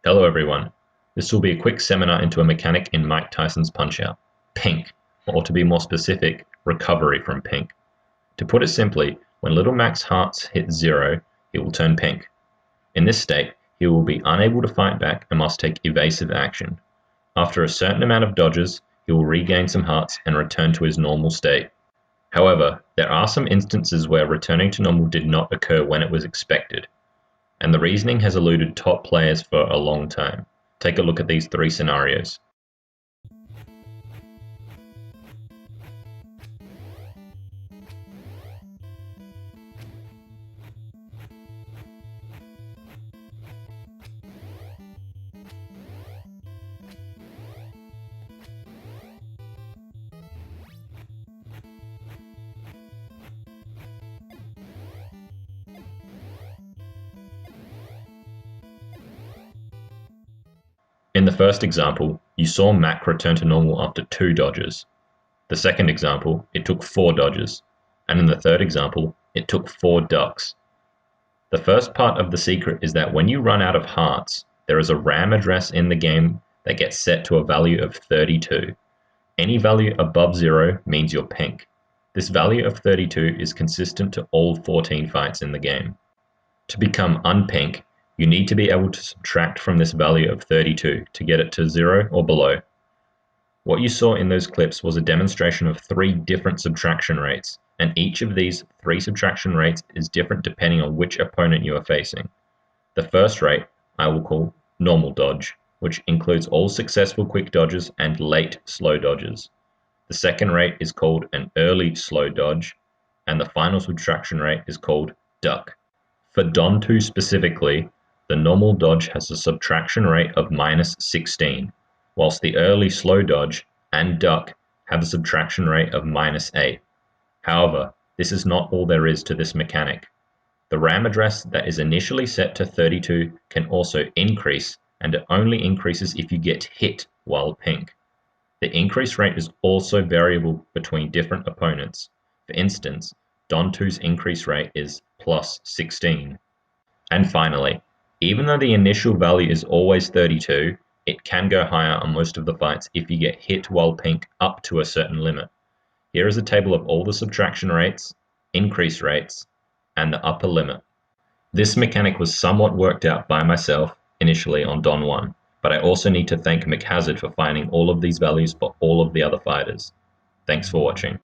Hello everyone. This will be a quick seminar into a mechanic in Mike Tyson's Punch-Out, pink, or to be more specific, recovery from pink. To put it simply, when Little Mac's hearts hit zero, he will turn pink. In this state, he will be unable to fight back and must take evasive action. After a certain amount of dodges, he will regain some hearts and return to his normal state. However, there are some instances where returning to normal did not occur when it was expected, and the reasoning has eluded top players for a long time. Take a look at these three scenarios. In the first example, you saw Mac return to normal after 2 dodges. The second example, it took 4 dodges. And in the third example, it took 4 ducks. The first part of the secret is that when you run out of hearts, there is a RAM address in the game that gets set to a value of 32. Any value above 0 means you're pink. This value of 32 is consistent to all 14 fights in the game. To become unpink, you need to be able to subtract from this value of 32 to get it to 0 or below. What you saw in those clips was a demonstration of 3 different subtraction rates, and each of these 3 subtraction rates is different depending on which opponent you are facing. The first rate I will call normal dodge, which includes all successful quick dodges and late slow dodges. The second rate is called an early slow dodge, and the final subtraction rate is called duck. For Don 2 specifically, the normal dodge has a subtraction rate of -16, whilst the early slow dodge and duck have a subtraction rate of -8. However, this is not all there is to this mechanic. The RAM address that is initially set to 32 can also increase, and it only increases if you get hit while pink. The increase rate is also variable between different opponents. For instance, Don 2's increase rate is +16. And finally, even though the initial value is always 32, it can go higher on most of the fights if you get hit while pink up to a certain limit. Here is a table of all the subtraction rates, increase rates, and the upper limit. This mechanic was somewhat worked out by myself initially on Don 1, but I also need to thank McHazard for finding all of these values for all of the other fighters. Thanks for watching.